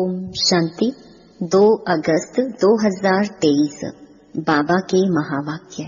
ओम शांति। 2 अगस्त 2023 बाबा के महावाक्य।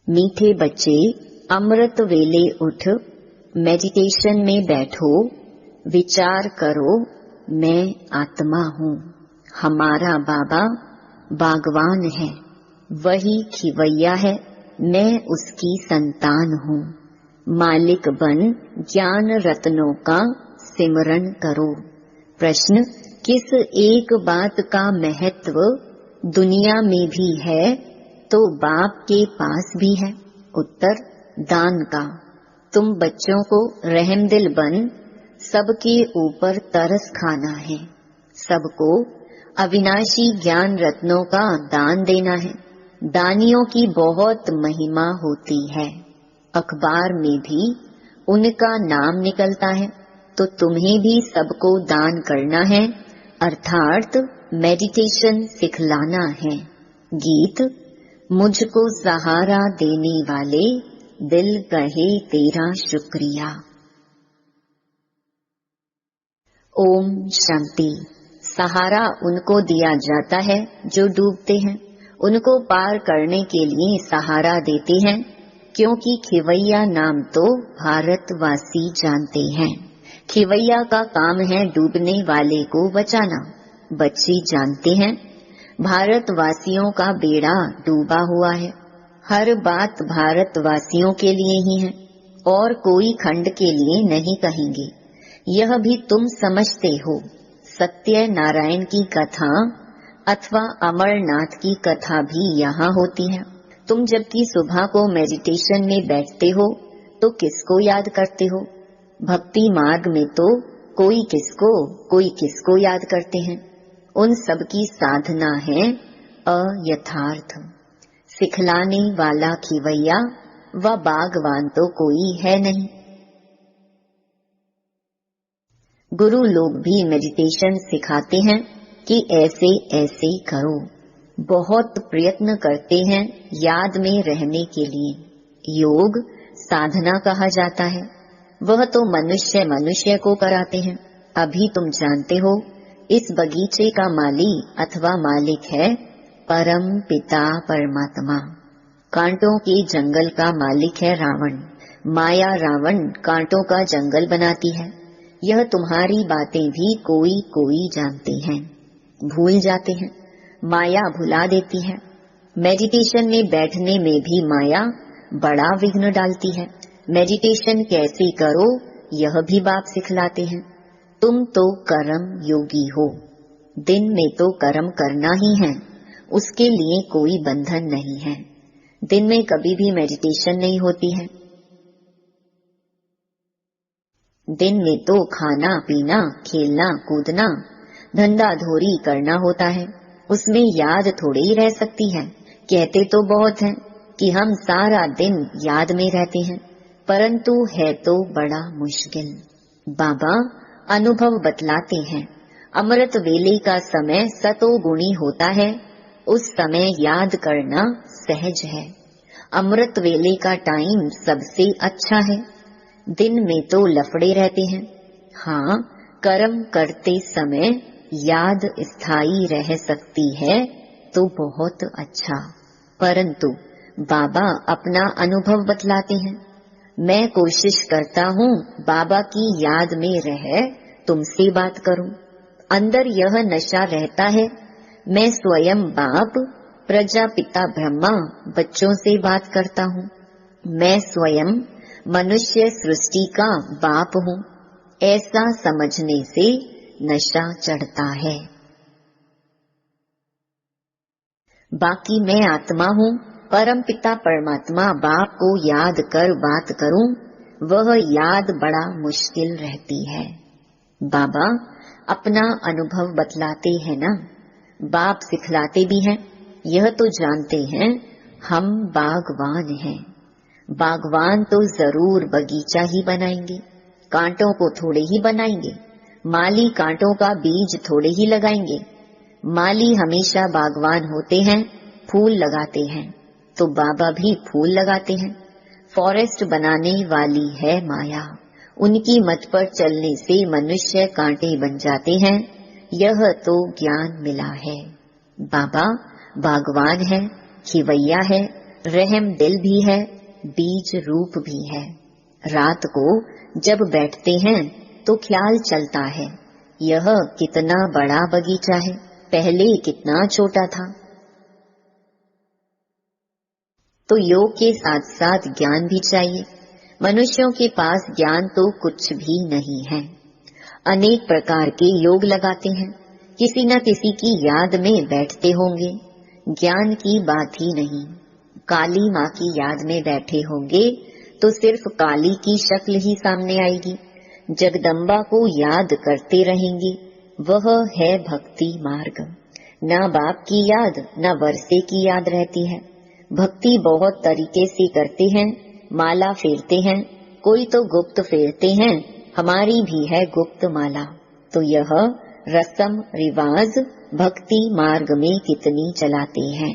मीठे बच्चे, अमृत वेले उठ मेडिटेशन में बैठो, विचार करो मैं आत्मा हूँ। हमारा बाबा बागवान है, वही खिवैया है, मैं उसकी संतान हूँ। मालिक बन ज्ञान रत्नों का सिमरन करो। प्रश्न, किस एक बात का महत्व दुनिया में भी है तो बाप के पास भी है? उत्तर, दान का। तुम बच्चों को रहमदिल बन सबके ऊपर तरस खाना है, सबको अविनाशी ज्ञान रत्नों का दान देना है। दानियों की बहुत महिमा होती है, अखबार में भी उनका नाम निकलता है, तो तुम्हें भी सबको दान करना है, अर्थात मेडिटेशन सिखलाना है। गीत, मुझको सहारा देने वाले दिल कहे तेरा शुक्रिया। ओम शांति। सहारा उनको दिया जाता है जो डूबते हैं, उनको पार करने के लिए सहारा देते हैं, क्योंकि खिवैया नाम तो भारतवासी जानते हैं। खिवैया का काम है डूबने वाले को बचाना। बच्चे जानते हैं भारतवासियों का बेड़ा डूबा हुआ है, हर बात भारतवासियों के लिए ही है और कोई खंड के लिए नहीं कहेंगे। यह भी तुम समझते हो। सत्य नारायण की कथा अथवा अमरनाथ की कथा भी यहाँ होती है। तुम जबकि सुबह को मेडिटेशन में बैठते हो तो किसको याद करते हो? भक्ति मार्ग में तो कोई किसको याद करते हैं। उन सब की साधना है अयथार्थ। सिखलाने वाला खिवैया व बागवान तो कोई है नहीं। गुरु लोग भी मेडिटेशन सिखाते हैं कि ऐसे ऐसे करो। बहुत प्रयत्न करते हैं याद में रहने के लिए। योग साधना कहा जाता है, वह तो मनुष्य को कराते हैं। अभी तुम जानते हो इस बगीचे का माली अथवा मालिक है परम पिता परमात्मा। कांटों के जंगल का मालिक है रावण। माया रावण कांटों का जंगल बनाती है। यह तुम्हारी बातें भी कोई जानते हैं, भूल जाते हैं। माया भुला देती है। मेडिटेशन में बैठने में भी माया बड़ा विघ्न डालती है। मेडिटेशन कैसे करो यह भी बाप सिखलाते हैं। तुम तो कर्म योगी हो, दिन में तो कर्म करना ही है, उसके लिए कोई बंधन नहीं है। दिन में कभी भी मेडिटेशन नहीं होती है। दिन में तो खाना पीना, खेलना कूदना, धंधा धोरी करना होता है, उसमें याद थोड़ी ही रह सकती है। कहते तो बहुत हैं कि हम सारा दिन याद में रहते हैं, परंतु है तो बड़ा मुश्किल। बाबा अनुभव बतलाते हैं, अमृत वेले का समय सतोगुणी होता है, उस समय याद करना सहज है। अमृत वेले का टाइम सबसे अच्छा है। दिन में तो लफड़े रहते हैं। हाँ, कर्म करते समय याद स्थायी रह सकती है तो बहुत अच्छा, परंतु बाबा अपना अनुभव बतलाते हैं। मैं कोशिश करता हूँ बाबा की याद में रह तुमसे बात करूं। अंदर यह नशा रहता है, मैं स्वयं बाप प्रजापिता ब्रह्मा बच्चों से बात करता हूँ। मैं स्वयं मनुष्य सृष्टि का बाप हूँ, ऐसा समझने से नशा चढ़ता है। बाकी मैं आत्मा हूँ, परम पिता परमात्मा बाप को याद कर बात करूं, वह याद बड़ा मुश्किल रहती है। बाबा अपना अनुभव बतलाते हैं ना, बाप सिखलाते भी हैं। यह तो जानते हैं हम बागवान हैं। बागवान तो जरूर बगीचा ही बनाएंगे, कांटों को थोड़े ही बनाएंगे। माली कांटों का बीज थोड़े ही लगाएंगे। माली हमेशा बागवान होते हैं, फूल लगाते हैं, तो बाबा भी फूल लगाते हैं। फॉरेस्ट बनाने वाली है माया, उनकी मत पर चलने से मनुष्य कांटे बन जाते हैं, यह तो ज्ञान मिला है। बाबा बागवान है, खिवैया है, रहम दिल भी है, बीज रूप भी है। रात को जब बैठते हैं तो ख्याल चलता है, यह कितना बड़ा बगीचा है, पहले कितना छोटा था। तो योग के साथ साथ ज्ञान भी चाहिए। मनुष्यों के पास ज्ञान तो कुछ भी नहीं है। अनेक प्रकार के योग लगाते हैं, किसी न किसी की याद में बैठते होंगे, ज्ञान की बात ही नहीं। काली माँ की याद में बैठे होंगे तो सिर्फ काली की शक्ल ही सामने आएगी। जगदम्बा को याद करते रहेंगे, वह है भक्ति मार्ग। न बाप की याद न वर्षे की याद रहती है। भक्ति बहुत तरीके से करते हैं, माला फेरते हैं, कोई तो गुप्त फेरते हैं, हमारी भी है गुप्त माला। तो यह रस्म रिवाज भक्ति मार्ग में कितनी चलाते हैं।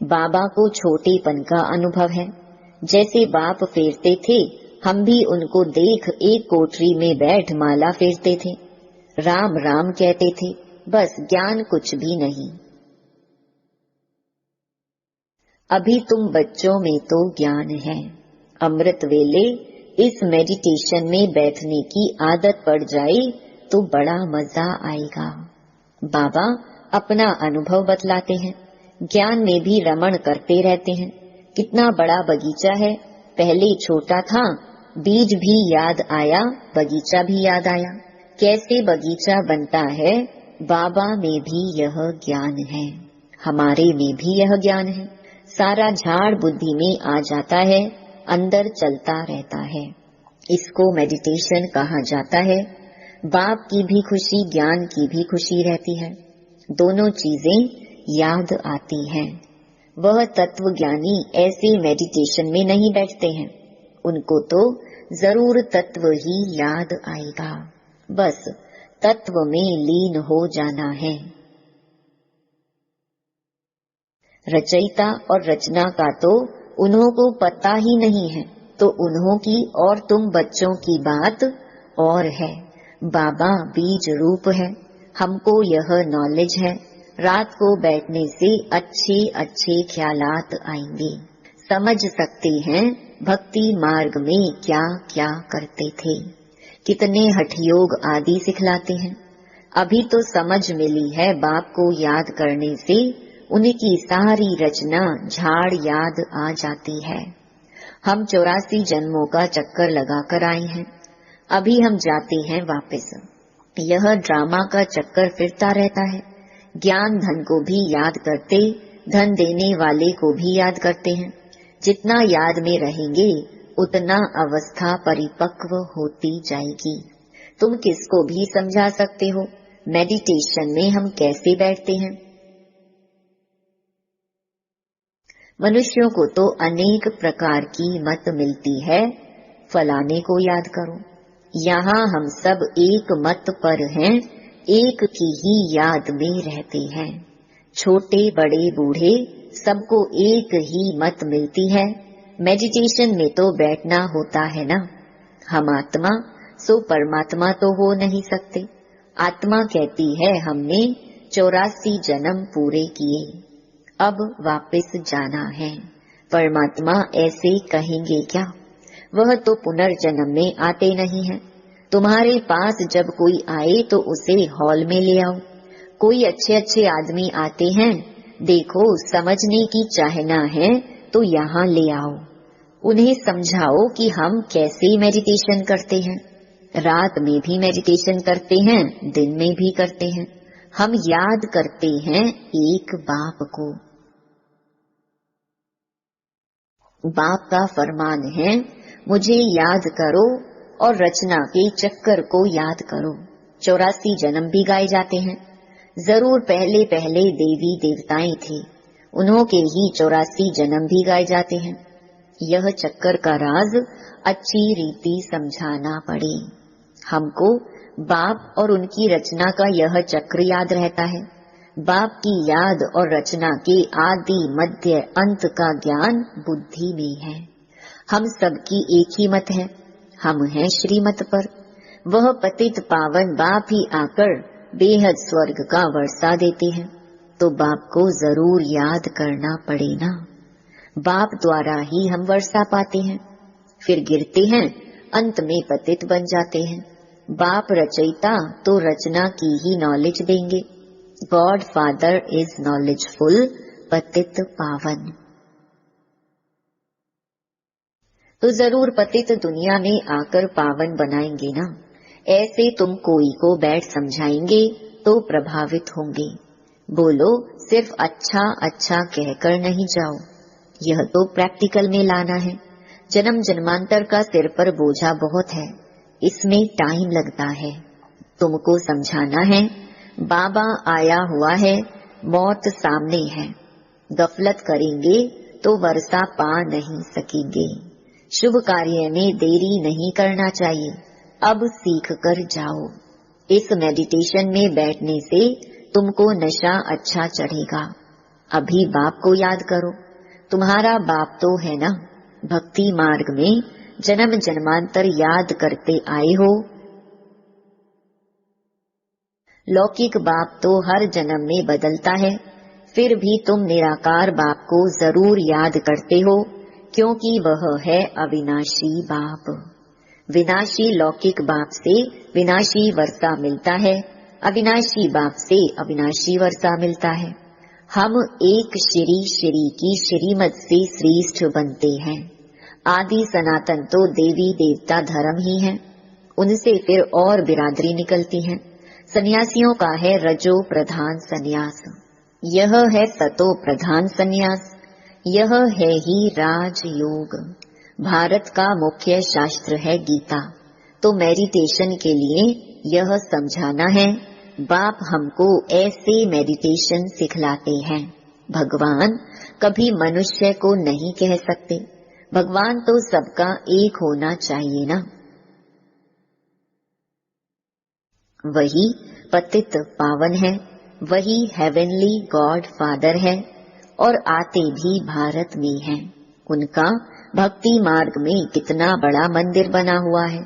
बाबा को छोटेपन का अनुभव है। जैसे बाप फेरते थे, हम भी उनको देख एक कोठरी में बैठ माला फेरते थे, राम राम कहते थे, बस ज्ञान कुछ भी नहीं। अभी तुम बच्चों में तो ज्ञान है। अमृत वेले इस मेडिटेशन में बैठने की आदत पड़ जाए तो बड़ा मजा आएगा। बाबा अपना अनुभव बतलाते हैं, ज्ञान में भी रमण करते रहते हैं। कितना बड़ा बगीचा है, पहले छोटा था, बीज भी याद आया, बगीचा भी याद आया। कैसे बगीचा बनता है, बाबा में भी यह ज्ञान है, हमारे में भी यह ज्ञान है। सारा झाड़ बुद्धि में आ जाता है, अंदर चलता रहता है। इसको मेडिटेशन कहा जाता है। बाप की भी खुशी, ज्ञान की भी खुशी रहती है, दोनों चीजें याद आती हैं। वह तत्व ज्ञानी ऐसे मेडिटेशन में नहीं बैठते हैं, उनको तो जरूर तत्व ही याद आएगा, बस तत्व में लीन हो जाना है। रचयिता और रचना का तो उन्हों को पता ही नहीं है, तो उन्हों की और तुम बच्चों की बात और है। बाबा बीज रूप है, हमको यह नॉलेज है। रात को बैठने से अच्छे अच्छे ख्यालात आएंगे, समझ सकते हैं भक्ति मार्ग में क्या क्या करते थे, कितने हठयोग आदि सिखलाते हैं। अभी तो समझ मिली है, बाप को याद करने से उनकी सारी रचना झाड़ याद आ जाती है। हम 84 जन्मों का चक्कर लगाकर आए हैं, अभी हम जाते हैं वापस। यह ड्रामा का चक्कर फिरता रहता है। ज्ञान धन को भी याद करते, धन देने वाले को भी याद करते हैं। जितना याद में रहेंगे उतना अवस्था परिपक्व होती जाएगी। तुम किसको भी समझा सकते हो मेडिटेशन में हम कैसे बैठते हैं। मनुष्यों को तो अनेक प्रकार की मत मिलती है, फलाने को याद करो। यहाँ हम सब एक मत पर हैं, एक की ही याद में रहते हैं। छोटे बड़े बूढ़े सबको एक ही मत मिलती है। मेडिटेशन में तो बैठना होता है ना। हम आत्मा सो परमात्मा तो हो नहीं सकते। आत्मा कहती है हमने 84 जन्म पूरे किए, अब वापस जाना है। परमात्मा ऐसे कहेंगे क्या? वह तो पुनर्जन्म में आते नहीं हैं। तुम्हारे पास जब कोई आए तो उसे हॉल में ले आओ। कोई अच्छे अच्छे आदमी आते हैं, देखो समझने की चाहना है तो यहाँ ले आओ। उन्हें समझाओ कि हम कैसे मेडिटेशन करते हैं। रात में भी मेडिटेशन करते हैं, दिन में भी करते हैं। हम याद करते हैं एक बाप को। बाप का फरमान है, मुझे याद करो और रचना के चक्कर को याद करो। 84 जन्म भी गाए जाते हैं। जरूर पहले पहले देवी देवताएं थे, उन्हों के ही 84 जन्म भी गाए जाते हैं। यह चक्कर का राज अच्छी रीति समझाना पड़े। हमको बाप और उनकी रचना का यह चक्र याद रहता है। बाप की याद और रचना के आदि मध्य अंत का ज्ञान बुद्धि में है। हम सबकी एक ही मत है। हम हैं श्रीमत पर। वह पतित पावन बाप ही आकर बेहद स्वर्ग का वर्षा देते हैं, तो बाप को जरूर याद करना पड़े ना। बाप द्वारा ही हम वर्षा पाते हैं, फिर गिरते हैं, अंत में पतित बन जाते हैं। बाप रचयिता तो रचना की ही नॉलेज देंगे। गॉड फादर इज नॉलेजफुल, पतित पावन। तो जरूर पतित दुनिया में आकर पावन बनाएंगे ना। ऐसे तुम कोई को बैठ समझाएंगे तो प्रभावित होंगे। बोलो सिर्फ अच्छा अच्छा कहकर नहीं जाओ, यह तो प्रैक्टिकल में लाना है। जन्म जन्मांतर का सिर पर बोझा बहुत है, इसमें टाइम लगता है। तुमको समझाना है बाबा आया हुआ है, मौत सामने है। गफलत करेंगे तो वर्षा पा नहीं सकेंगे। शुभ कार्य में देरी नहीं करना चाहिए, अब सीख कर जाओ। इस मेडिटेशन में बैठने से तुमको नशा अच्छा चढ़ेगा। अभी बाप को याद करो, तुम्हारा बाप तो है ना। भक्ति मार्ग में जन्म जन्मांतर याद करते आए हो। लौकिक बाप तो हर जन्म में बदलता है, फिर भी तुम निराकार बाप को जरूर याद करते हो, क्योंकि वह है अविनाशी बाप। विनाशी लौकिक बाप से विनाशी वर्षा मिलता है, अविनाशी बाप से अविनाशी वर्षा मिलता है। हम एक श्री की श्रीमत से श्रेष्ठ बनते हैं। आदि सनातन तो देवी देवता धर्म ही है, उनसे फिर और बिरादरी निकलती है। सन्यासियों का है रजो प्रधान सन्यास, यह है सतो प्रधान सन्यास, यह है ही राजयोग। भारत का मुख्य शास्त्र है गीता, तो मेडिटेशन के लिए यह समझाना है। बाप हमको ऐसे मेडिटेशन सिखलाते हैं। भगवान कभी मनुष्य को नहीं कह सकते, भगवान तो सबका एक होना चाहिए ना। वही पतित पावन है, वही हेवनली गॉड फादर है, और आते भी भारत में हैं। उनका भक्ति मार्ग में कितना बड़ा मंदिर बना हुआ है।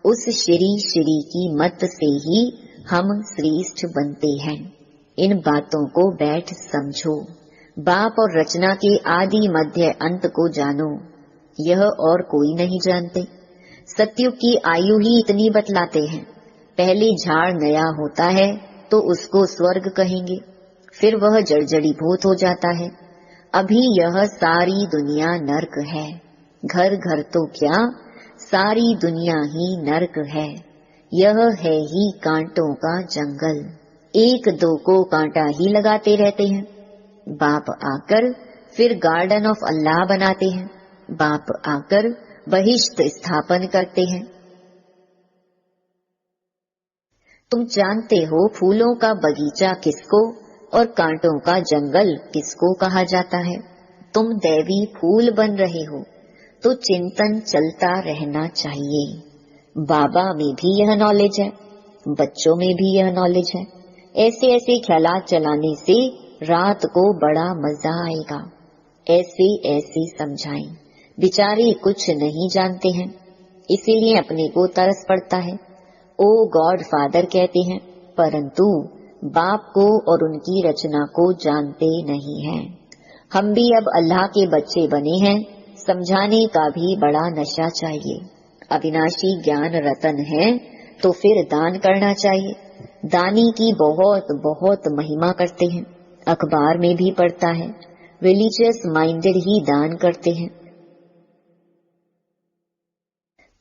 उस श्री की मत से ही हम श्रेष्ठ बनते हैं। इन बातों को बैठ समझो। बाप और रचना के आदि मध्य अंत को जानो, यह और कोई नहीं जानते। सतयुग की आयु ही इतनी बतलाते हैं। पहले झाड़ नया होता है तो उसको स्वर्ग कहेंगे, फिर वह जर्जरीभूत हो जाता है। अभी यह सारी दुनिया नर्क है। घर घर तो क्या, सारी दुनिया ही नर्क है। यह है ही कांटों का जंगल, एक दो को कांटा ही लगाते रहते हैं। बाप आकर फिर गार्डन ऑफ अल्लाह बनाते हैं। बाप आकर बहिष्ट स्थापन करते हैं। तुम जानते हो फूलों का बगीचा किसको और कांटों का जंगल किसको कहा जाता है। तुम दैवी फूल बन रहे हो तो चिंतन चलता रहना चाहिए। बाबा में भी यह नॉलेज है, बच्चों में भी यह नॉलेज है। ऐसे ऐसे ख्यालात चलाने से रात को बड़ा मजा आएगा। ऐसे ऐसे समझाएं। बेचारे कुछ नहीं जानते हैं, इसीलिए अपने को तरस पड़ता है। ओ गॉड फादर कहते हैं, परंतु बाप को और उनकी रचना को जानते नहीं हैं। हम भी अब अल्लाह के बच्चे बने हैं, समझाने का भी बड़ा नशा चाहिए। अविनाशी ज्ञान रतन है तो फिर दान करना चाहिए। दानी की बहुत बहुत महिमा करते हैं, अखबार में भी पढ़ता है। रिलीजियस माइंडेड ही दान करते हैं।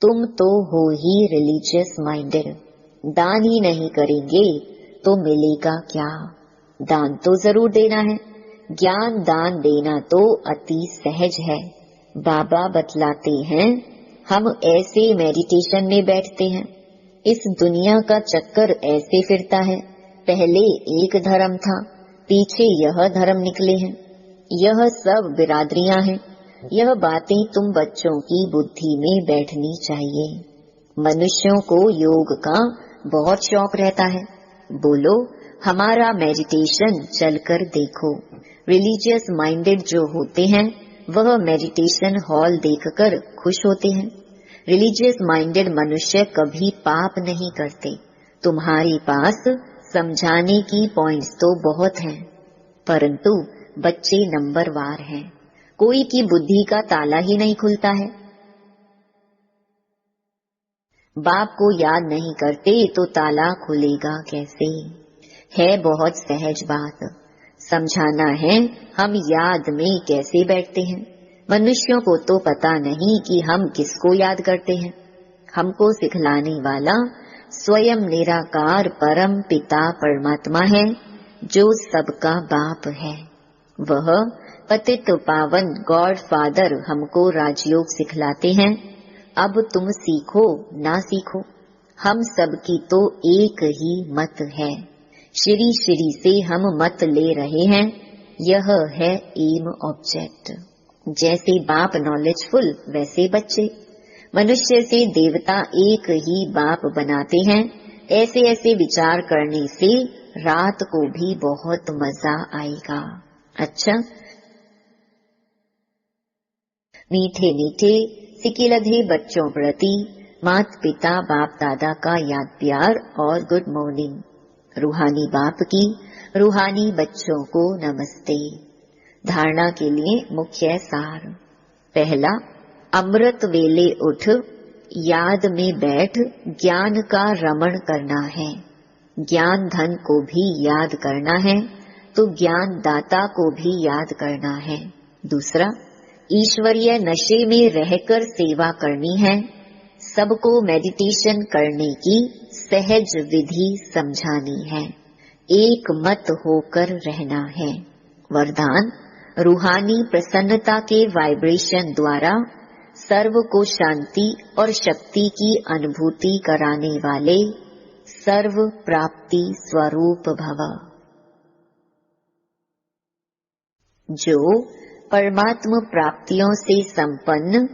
तुम तो हो ही रिलीजियस माइंडेड, दान ही नहीं करेंगे तो मिलेगा क्या। दान तो जरूर देना है। ज्ञान दान देना तो अति सहज है। बाबा बतलाते हैं, हम ऐसे मेडिटेशन में बैठते हैं। इस दुनिया का चक्कर ऐसे फिरता है। पहले एक धर्म था, पीछे यह धर्म निकले हैं। यह सब बिरादरियां हैं। यह बातें तुम बच्चों की बुद्धि में बैठनी चाहिए। मनुष्यों को योग का बहुत शौक रहता है। बोलो हमारा मेडिटेशन चलकर देखो। रिलीजियस माइंडेड जो होते हैं वह मेडिटेशन हॉल देखकर खुश होते हैं। रिलीजियस माइंडेड मनुष्य कभी पाप नहीं करते। तुम्हारे पास समझाने की पॉइंट्स तो बहुत हैं, परंतु बच्चे नंबरवार हैं। कोई की बुद्धि का ताला ही नहीं खुलता है। बाप को याद नहीं करते तो ताला खुलेगा कैसे? है बहुत सहज बात। समझाना है हम याद में कैसे बैठते हैं। मनुष्यों को तो पता नहीं कि हम किसको याद करते हैं। हमको सिखलाने वाला स्वयं निराकार परम पिता परमात्मा है, जो सबका बाप है। वह पतित पावन गॉड फादर हमको राजयोग सिखलाते हैं। अब तुम सीखो ना सीखो, हम सबकी तो एक ही मत है। श्री श्री से हम मत ले रहे हैं। यह है एम ऑब्जेक्ट। जैसे बाप नॉलेजफुल वैसे बच्चे। मनुष्य से देवता एक ही बाप बनाते हैं। ऐसे ऐसे विचार करने से रात को भी बहुत मजा आएगा। अच्छा, मीठे मीठे सिकिलधे बच्चों प्रति माता पिता बाप दादा का याद प्यार और गुड मॉर्निंग। रूहानी बाप की रूहानी बच्चों को नमस्ते। धारणा के लिए मुख्य सार। पहला, अमृत वेले उठ याद में बैठ ज्ञान का रमण करना है। ज्ञान धन को भी याद करना है तो ज्ञान दाता को भी याद करना है। दूसरा, ईश्वरीय नशे में रहकर सेवा करनी है। सबको मेडिटेशन करने की सहज विधि समझानी है। एक मत होकर रहना है। वरदान, रूहानी प्रसन्नता के वाइब्रेशन द्वारा सर्व को शांति और शक्ति की अनुभूति कराने वाले सर्व प्राप्ति स्वरूप भव। जो परमात्म प्राप्तियों से संपन्न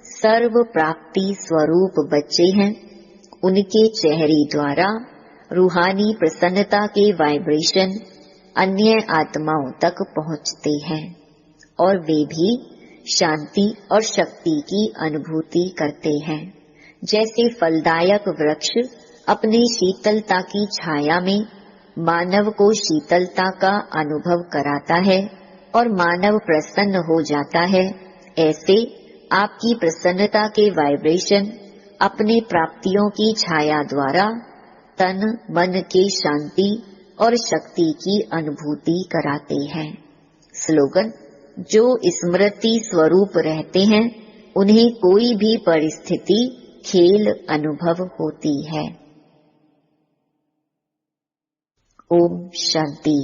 सर्व प्राप्ति स्वरूप बच्चे हैं, उनके चेहरे द्वारा रूहानी प्रसन्नता के वाइब्रेशन अन्य आत्माओं तक पहुंचते हैं और वे भी शांति और शक्ति की अनुभूति करते हैं। जैसे फलदायक वृक्ष अपने शीतलता की छाया में मानव को शीतलता का अनुभव कराता है और मानव प्रसन्न हो जाता है, ऐसे आपकी प्रसन्नता के वाइब्रेशन अपने प्राप्तियों की छाया द्वारा तन मन के शांति और शक्ति की अनुभूति कराते हैं। स्लोगन, जो स्मृति स्वरूप रहते हैं उन्हें कोई भी परिस्थिति खेल अनुभव होती है। ओम शांति।